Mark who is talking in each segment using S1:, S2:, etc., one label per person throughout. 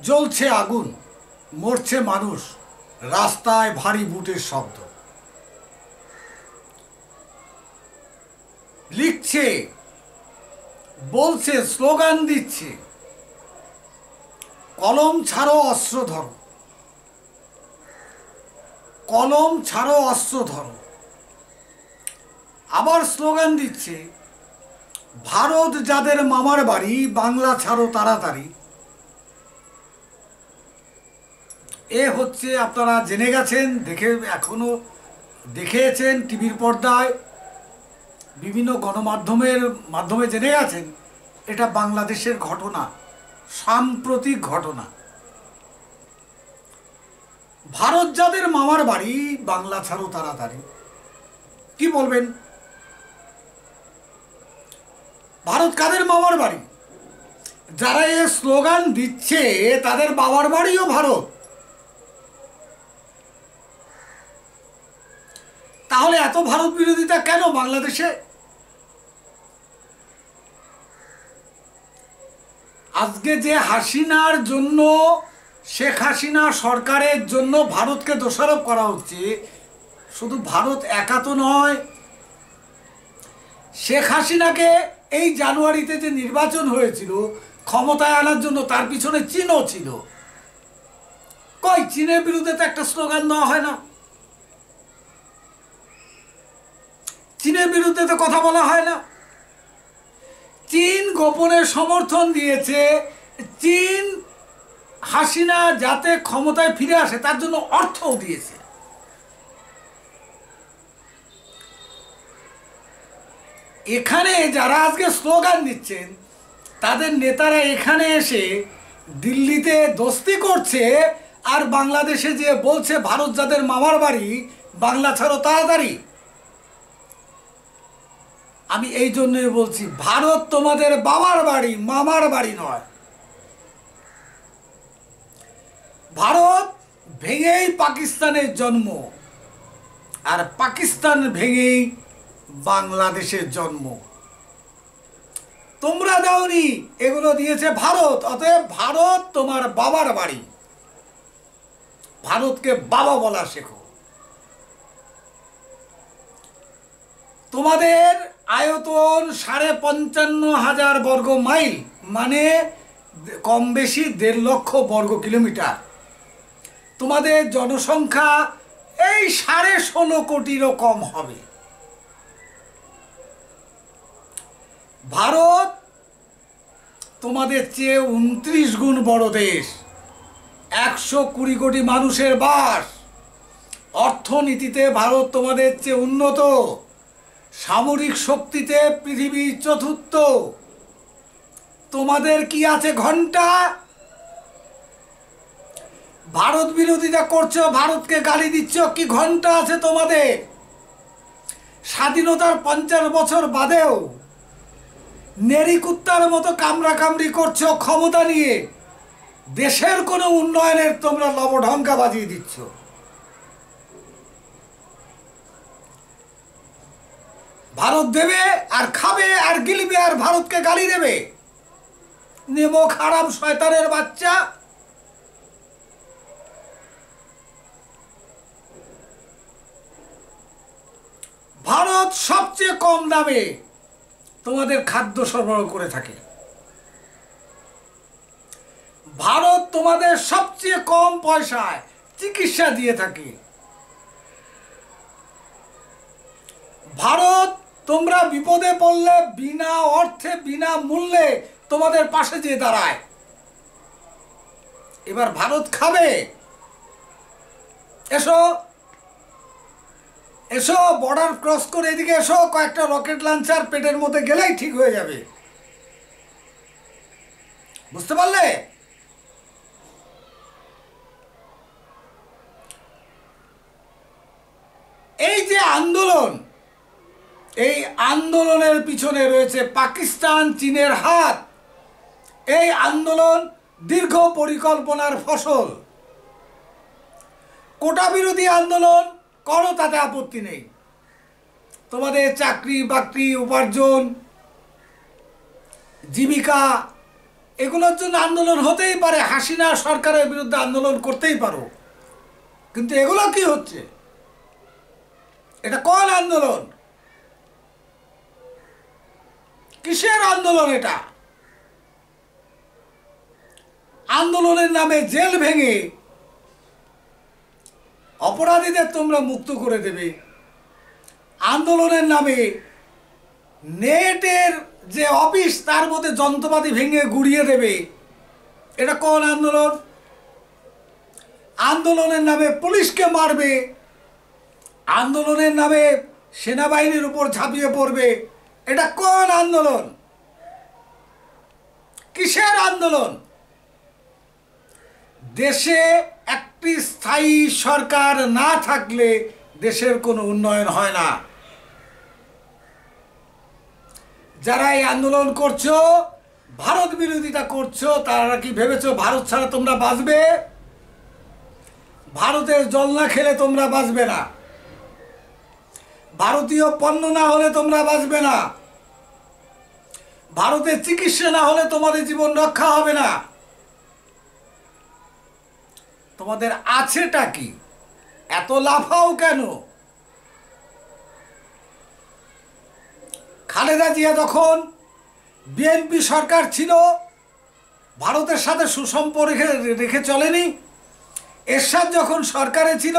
S1: জ্বলছে আগুন, মরছে মানুষ, রাস্তায় ভারী বুটের শব্দ। লিখছে, বলছে, স্লোগান দিচ্ছে, কলম ছাড়ো অস্ত্র ধরো, কলম ছাড়ো অস্ত্র ধরো। আবার স্লোগান দিচ্ছে, ভারত যাদের মামার বাড়ি, বাংলা ছাড়ো তাড়াতাড়ি। এ হচ্ছে, আপনারা জেনে গেছেন, এখনো দেখেছেন টিভির পর্দায়, বিভিন্ন গণমাধ্যমের মাধ্যমে জেনে গেছেন, এটা বাংলাদেশের ঘটনা, সাম্প্রতিক ঘটনা। ভারত যাদের মামার বাড়ি, বাংলা ছাড়ো তাড়াতাড়ি। কি বলবেন? ভারত কাদের মামার বাড়ি? যারা এ স্লোগান দিচ্ছে তাদের বাবার বাড়িও ভারত। তাহলে এত ভারত বিরোধিতা কেন বাংলাদেশে? আজকে যে হাসিনার জন্য, শেখ হাসিনা সরকারের জন্য ভারতকে দোষারোপ করা হচ্ছে, শুধু ভারত একা তো নয়। শেখ হাসিনাকে এই জানুয়ারিতে যে নির্বাচন হয়েছিল ক্ষমতায় আনার জন্য, তার পিছনে চীনও ছিল। কই, চীনের বিরুদ্ধে তো একটা স্লোগান দেওয়া হয় না? চীনের বিরুদ্ধে তো কথা বলা হয় না। চীন গোপনে সমর্থন দিয়েছে, চীন হাসিনা যাতে ক্ষমতায় ফিরে আসে তার জন্য অর্থও দিয়েছে। এখানে যারা আজকে স্লোগান দিচ্ছেন, তাদের নেতারা এখানে এসে দিল্লিতে দোস্তি করছে, আর বাংলাদেশে যে বলছে ভারত যাদের মামার বাড়ি, বাংলা ছাড়ো তাড়াতাড়ি। আমি এই জন্যই বলছি, ভারত তোমাদের বাবার বাড়ি, মামার বাড়ি নয়। ভারত ভেঙেই পাকিস্তানের জন্ম, আর পাকিস্তান ভেঙেই বাংলাদেশের জন্ম। তোমরা দাওনি, এগুলো দিয়েছে ভারত। অতএব ভারত তোমার বাবার বাড়ি। ভারতকে বাবা বলা শেখো। তোমাদের আয়তন 55,500 বর্গ মাইল, মানে কম বেশি 1.5 লক্ষ বর্গ কিলোমিটার। তোমাদের জনসংখ্যা এই 16.5 কোটিরও কম হবে। ভারত তোমাদের চেয়ে 29 গুণ বড় দেশ, 120 কোটি মানুষের বাস। অর্থনীতিতে ভারত তোমাদের চেয়ে উন্নত, সামরিক শক্তিতে পৃথিবীর চতুর্থ। তোমাদের কি আছে? ঘন্টা। ভারত বিরোধিতা করছো, ভারতকে গালি দিচ্ছ, কি ঘন্টা আছে তোমাদের? স্বাধীনতার 50 বছর বাদেও নেড়ি কুত্তার মতো কামড়াকামড়ি করছো ক্ষমতা নিয়ে। দেশের কোনো উন্নয়নের তোমরা লবঢঙ্কা বাজিয়ে দিচ্ছ। ভারত দেবে আর খাবে আর গিলবে আর ভারতকে গালি দেবে। নেমো খারাপ শয়তানের বাচ্চা। ভারত সবচেয়ে কম দামে তোমাদের খাদ্য সরবরাহ করে থাকে। ভারত তোমাদের সবচেয়ে কম পয়সায় চিকিৎসা দিয়ে থাকে। ভারত তোমরা বিপদে পড়লে বিনা অর্থে, বিনা মূল্যে তোমাদের পাশে যেয়ে দাঁড়ায়। এবার ভারত খাবে। এসো এসো, বর্ডার ক্রস করে এদিকে এসো, কয়েকটা রকেট লঞ্চার পেটের মধ্যে গেলেই ঠিক হয়ে যাবে। বুঝতে পারলে? এই যে আন্দোলন, এই আন্দোলনের পিছনে রয়েছে পাকিস্তান, চীনের হাত। এই আন্দোলন দীর্ঘ পরিকল্পনার ফসল। কোটা বিরোধী আন্দোলন করো, তাতে আপত্তি নেই। তোমাদের চাকরি বাকরি, উপার্জন, জীবিকা এগুলোর জন্য আন্দোলন হতেই পারে, হাসিনা সরকারের বিরুদ্ধে আন্দোলন করতেই পারো, কিন্তু এগুলো কি হচ্ছে? এটা কোন আন্দোলন? কিসের আন্দোলন এটা? আন্দোলনের নামে জেল ভেঙে অপরাধীদের তোমরা মুক্ত করে দেবে, আন্দোলনের নামে নেটের যে অফিস তার মধ্যে যন্ত্রপাতি ভেঙে গুড়িয়ে দেবে, এটা কোন আন্দোলন? আন্দোলনের নামে পুলিশকে মারবে, আন্দোলনের নামে সেনাবাহিনীর উপর ঝাঁপিয়ে পড়বে, এটা কোন আন্দোলন? কিসের আন্দোলন? দেশে একটি স্থায়ী সরকার না থাকলে দেশের কোনো উন্নয়ন হয় না। যারা এই আন্দোলন করছো, ভারত বিরোধিতা করছো, তারা কি ভেবেছো ভারত ছাড়া তোমরা বাঁচবে? ভারতের জল না খেলে তোমরা বাঁচবে না, ভারতীয় পণ্য না হলে তোমরা বাঁচবে না, ভারতের চিকিৎসা না হলে তোমাদের জীবন রক্ষা হবে না। তোমাদের আছেটা কি? এত লাফাও কেন? খালেদা জিয়া যখন বিএনপি সরকার ছিল, ভারতের সাথে সুসম্পর্ক রেখে চলেনি। এরশাদ যখন সরকারে ছিল,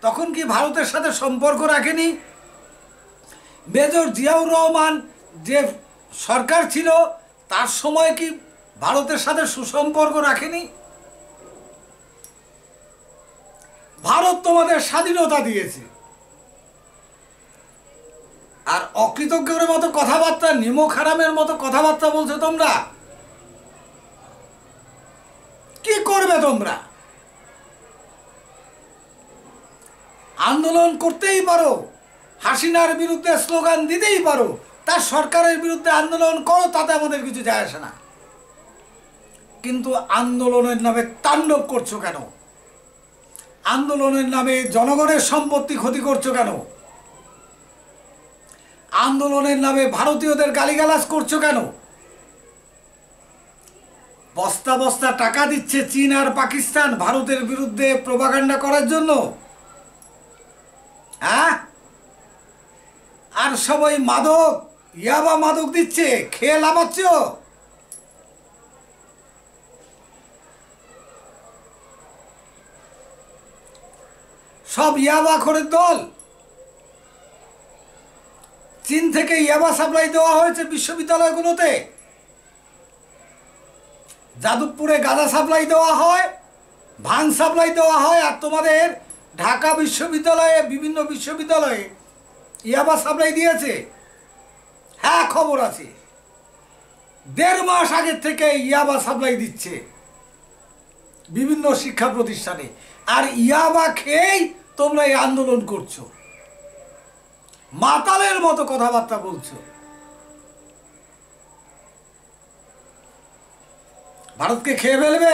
S1: তখন কি ভারতের সাথে সম্পর্ক রাখেনি? মেজর জিয়াউর রহমান যে সরকার ছিল, তার সময় কি ভারতের সাথে সুসম্পর্ক রাখেনি? ভারত তোমাদের স্বাধীনতা দিয়েছে, আর অকৃতজ্ঞের মতো কথাবার্তা, নিমক হারামের মতো কথাবার্তা বলছো তোমরা। কি করবে তোমরা? আন্দোলন করতেই পারো, হাসিনার বিরুদ্ধে স্লোগান দিতেই পারো, তার সরকারের বিরুদ্ধে আন্দোলন করো, তাতে আমাদের কিছু যায় আসে না। কিন্তু আন্দোলনের নামে তাণ্ডব করছো কেন? আন্দোলনের নামে জনগণের সম্পত্তি ক্ষতি করছো কেন? আন্দোলনের নামে ভারতীয়দের গালিগালাজ করছো কেন? বস্তা বস্তা টাকা দিচ্ছে চীন আর পাকিস্তান ভারতের বিরুদ্ধে প্রোপাগান্ডা করার জন্য, হ্যাঁ? আর সবাই মাদক, ইয়াবা মাদক দিচ্ছে, খেয়ে লাফাচ্ছ। সব ইয়াবা খোরের দল। চীন থেকে ইয়াবা সাপ্লাই দেওয়া হয়েছে বিশ্ববিদ্যালয়গুলোতে, যাদবপুরে গাঁজা সাপ্লাই দেওয়া হয়, ভাং সাপ্লাই দেওয়া হয়, আর তোমাদের ঢাকা বিশ্ববিদ্যালয়ে, বিভিন্ন বিশ্ববিদ্যালয়ে ইয়াবা সাপ্লাই দিয়েছে। হ্যাঁ, খবর আছে, 1.5 মাস আগের থেকে ইয়াবা সাপ্লাই দিচ্ছে বিভিন্ন শিক্ষা প্রতিষ্ঠানে, আর ইয়াবা খেয়েই তোমরা এই আন্দোলন করছো, মাতালের মতো কথাবার্তা বলছো। ভারতকে খেয়ে ফেলবে?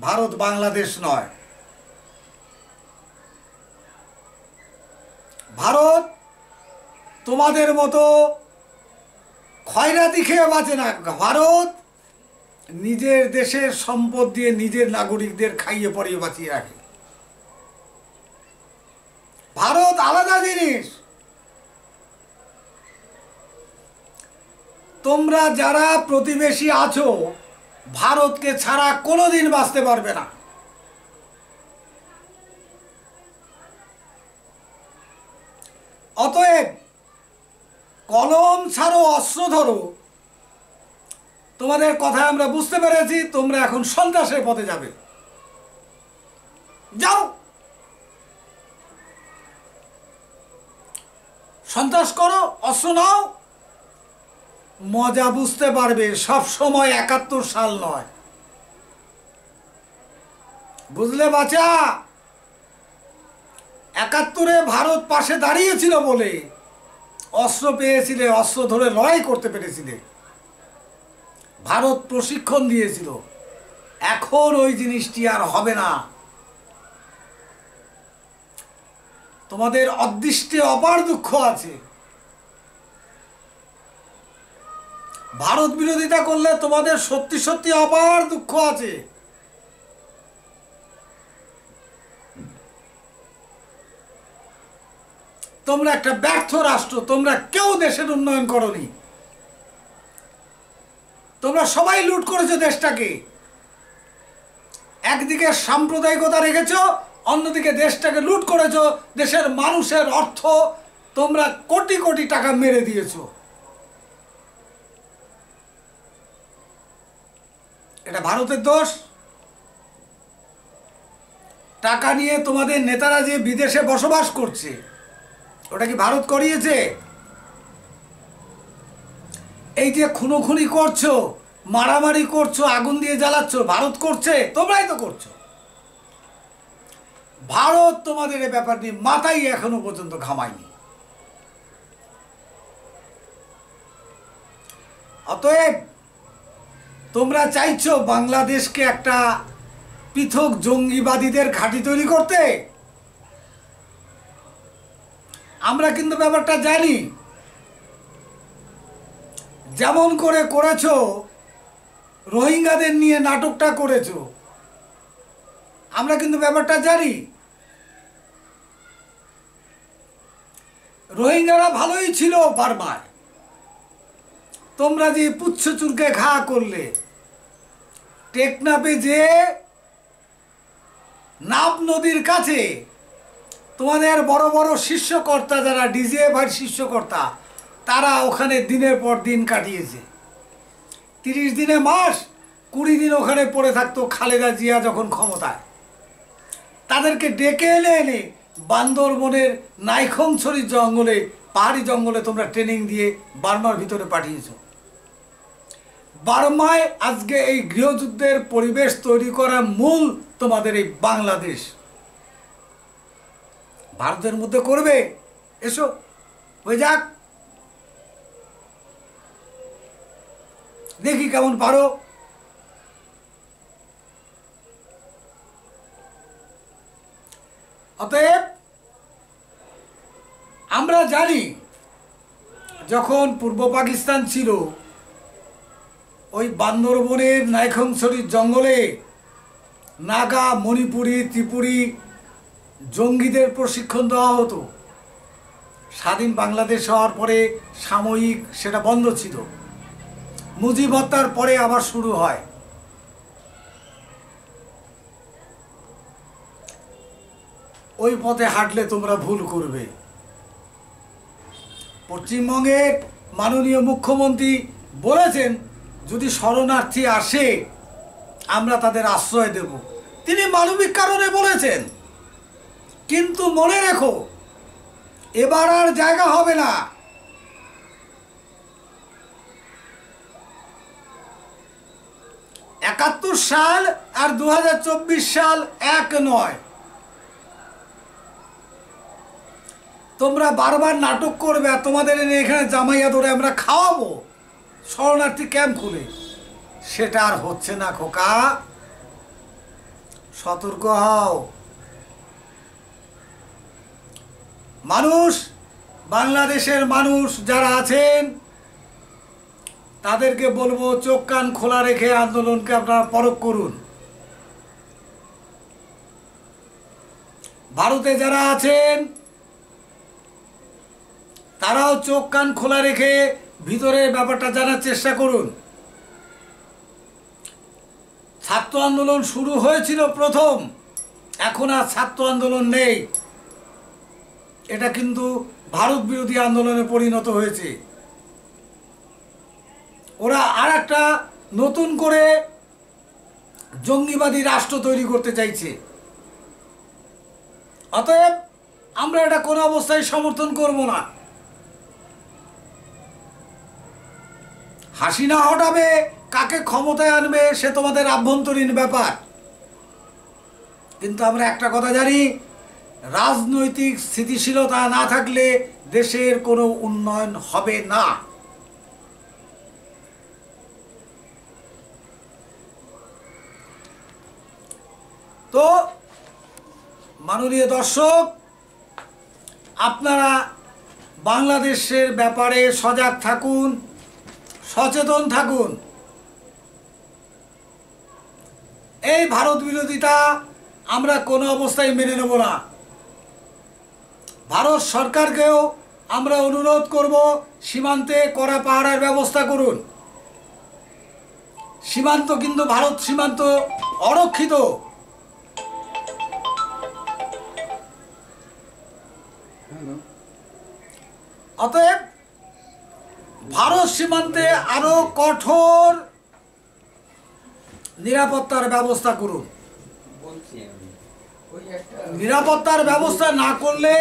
S1: ভারত বাংলাদেশ নয়। ভারত তোমাদের মতো খয়রাতি খেয়ে বাঁচে না। ভারত নিজের দেশের সম্পদ দিয়ে নিজের নাগরিকদের খাইয়ে পরিয়ে বাঁচিয়ে রাখে। ভারত আলাদা জিনিস। তোমরা যারা প্রতিবেশী আছো, ভারতকে ছাড়া কোনোদিন বাঁচতে পারবে না। অতএব কলম ছাড়ো, অস্ত্র ধরো। তোমাদের কথা আমরা বুঝতে পেরেছি, তোমরা এখন সন্ত্রাসের পথে যাবে। যাও, সন্ত্রাস করো, অস্ত্র নাও, মজা বুঝতে পারবে। সব সময় 71 সাল নয়, বুঝলে বাচ্চা? 71-এ ভারত পাশে দাঁড়িয়েছিল বলে অস্ত্র পেয়েছিলে, অস্ত্র ধরে লড়াই করতে পেরেছিলে, ভারত প্রশিক্ষণ দিয়েছিল। এখন ওই জিনিসটি আর হবে না। তোমাদের অদৃষ্টে অপার দুঃখ আছে। ভারত বিরোধিতা করলে তোমাদের সত্যি সত্যি আবার দুঃখ আছে। তোমরা একটা ব্যর্থ রাষ্ট্র, তোমরা কেউ দেশের উন্নয়ন করনি, তোমরা সবাই লুট করেছো দেশটাকে। একদিকে সাম্প্রদায়িকতা রেখেছো, অন্যদিকে দেশটাকে লুট করেছো, দেশের মানুষের অর্থ তোমরা কোটি কোটি টাকা মেরে দিয়েছো। এটা ভারতের দোষ? টাকা নিয়ে তোমাদের নেতারা যে বিদেশে বসবাস করছে, ওটা কি ভারত করিয়েছে? এই যে খুনোখুনি করছো, মারামারি করছো, আগুন দিয়ে জ্বালাচ্ছ, ভারত করছে? তোমরাই তো করছো। ভারত তোমাদের এ ব্যাপার নিয়ে মাথায় এখনো পর্যন্ত ঘামায়নি। অতএব তোমরা চাইছো বাংলাদেশকে একটা পৃথক জঙ্গিবাদীদের ঘাঁটি তৈরি করতে। আমরা কিন্তু ব্যাপারটা জানি। যেমন করে করেছো, রোহিঙ্গাদের নিয়ে নাটকটা করেছো, আমরা কিন্তু ব্যাপারটা জানি। রোহিঙ্গারা ভালোই ছিল বারবার, তোমরা যে পুচ্ছ চুরকে ঘা করলে। টেকনাফে যে নাব নদীর কাছে তোমাদের বড় বড় শীর্ষকর্তা, যারা ডিজিএফআই শীর্ষকর্তা, তারা ওখানে দিনের পর দিন কাটিয়েছে। 30 দিনে মাস, 20 দিন ওখানে পড়ে থাকতো খালেদা জিয়া যখন ক্ষমতায়। তাদেরকে ডেকে এনে এনে বান্দরবনের নাইখংছড়ি জঙ্গলে, পাহাড়ি জঙ্গলে তোমরা ট্রেনিং দিয়ে বার্মার ভিতরে পাঠিয়েছো। বার্মায় আজকে এই গৃহযুদ্ধের পরিবেশ তৈরি করা মূল তোমাদের এই বাংলাদেশ। ভারতের মধ্যে করবে? এসো, হয়ে যাক, দেখি কেমন পারো। অতএব আমরা জানি, যখন পূর্ব পাকিস্তান ছিল, ওই বান্দরবনের নাইখংছড়ির জঙ্গলে নাগা, মণিপুরি, ত্রিপুরী জঙ্গিদের প্রশিক্ষণ দেওয়া হতো। স্বাধীন বাংলাদেশ হওয়ার পরে সাময়িক সেটা বন্ধ ছিল, মুজিব হত্যার পরে আবার শুরু হয়। ওই পথে হাঁটলে তোমরা ভুল করবে। পশ্চিমবঙ্গের মাননীয় মুখ্যমন্ত্রী বলেছেন, যদি শরণার্থী আসে আমরা তাদের আশ্রয় দেব। তিনি মানবিক কারণে বলেছেন, কিন্তু মনে রেখো, এবার আর জায়গা হবে না। 71 সাল আর 2024 সাল এক নয়। তোমরা বারবার নাটক করবে আর তোমাদের এনে এখানে জামাইয়া ধরে আমরা খাওয়াবো শরণার্থী ক্যাম্প খুলে। সেটা আর হচ্ছে না খোকা, সতর্ক হও। মানুষ, বাংলাদেশের মানুষ যারা আছেন, তাদেরকে বলবো, চোখ কান খোলা রেখে আন্দোলনকে আপনারা পরখ করুন। ভারতে যারা আছেন তারাও চোখ কান খোলা রেখে ভিতরের ব্যাপারটা জানার চেষ্টা করুন। ছাত্র আন্দোলন শুরু হয়েছিল প্রথম, এখন আর ছাত্র আন্দোলন নেই। এটা কিন্তু ভারত বিরোধী আন্দোলনে পরিণত হয়েছে। ওরা আর একটা নতুন করে জঙ্গিবাদী রাষ্ট্র তৈরি করতে চাইছে। অতএব আমরা এটা কোনো অবস্থায় সমর্থন করব না। হাসিনা হটাবে, কাকে ক্ষমতায় আনবে সে তোমাদের আভ্যন্তরীণ ব্যাপার, কিন্তু আমরা একটা কথা জানি, রাজনৈতিক স্থিতিশীলতা না থাকলে দেশের কোনো উন্নয়ন হবে না। তো মাননীয় দর্শক, আপনারা বাংলাদেশের ব্যাপারে সজাগ থাকুন, সচেতন থাকুন। এই ভারত বিরোধিতা আমরা কোনো অবস্থায় মেনে নেব না। ভারত সরকারকেও আমরা অনুরোধ করব, সীমান্তে কড়া পাহারার ব্যবস্থা করুন। সীমান্ত কিন্তু ভারত সীমান্ত অরক্ষিত। অতএব ভারত সীমান্তে আরো কঠোর নিরাপত্তার ব্যবস্থা করুন। নিরাপত্তার ব্যবস্থা না করলে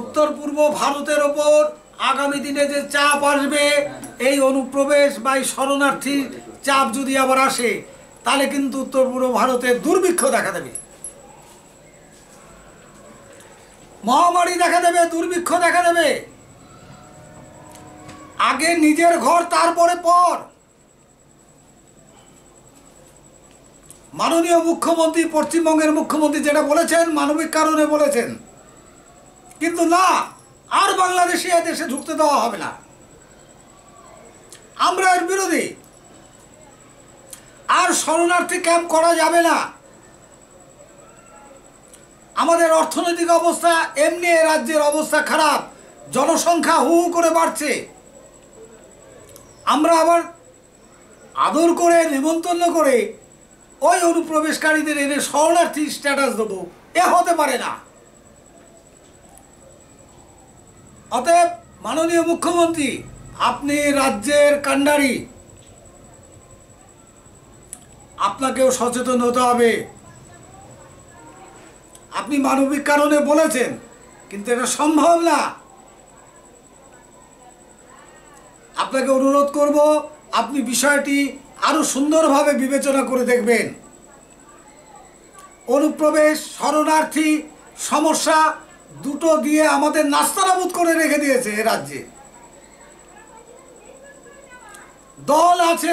S1: উত্তর পূর্ব ভারতের ওপর আগামী দিনে যে চাপ আসবে, এই অনুপ্রবেশ বা এই শরণার্থী চাপ যদি আবার আসে, তাহলে কিন্তু উত্তর পূর্ব ভারতে দুর্ভিক্ষ দেখা দেবে, মহামারী দেখা দেবে, দুর্ভিক্ষ দেখা দেবে। আগে নিজের ঘর, তারপরে পর। মাননীয় মুখ্যমন্ত্রী, পশ্চিমবঙ্গের মুখ্যমন্ত্রী যেটা বলেছেন, মানবিক কারণে বলেছেন, কিন্তু না, আর বাংলাদেশে দেশে ঢুকতে দেওয়া হবে না। আমরা এর বিরোধী। আর শরণার্থী ক্যাম্প করা যাবে না। আমাদের অর্থনৈতিক অবস্থা এমনি, রাজ্যের অবস্থা খারাপ, জনসংখ্যা হু হু করে বাড়ছে। আমরা আবার আদর করে, নিমন্ত্রণ করে ওই অনুপ্রবেশকারীদের এনে শরণার্থী স্ট্যাটাস দেবো, এ হতে পারে না। অতএব মাননীয় মুখ্যমন্ত্রী, আপনি রাজ্যের কাণ্ডারি, আপনাকেও সচেতন হতে হবে। আপনি মানবিক কারণে বলেছেন, কিন্তু এটা সম্ভব না। আপনাকে অনুরোধ করব, আপনি বিষয়টি আরো সুন্দরভাবে বিবেচনা করে দেখবেন। অনুপ্রবেশ, শরণার্থী সমস্যা দুটো দিয়ে আমাদের নাস্তানাবুদ করে রেখে দিয়েছে এ রাজ্যে। দল আছে।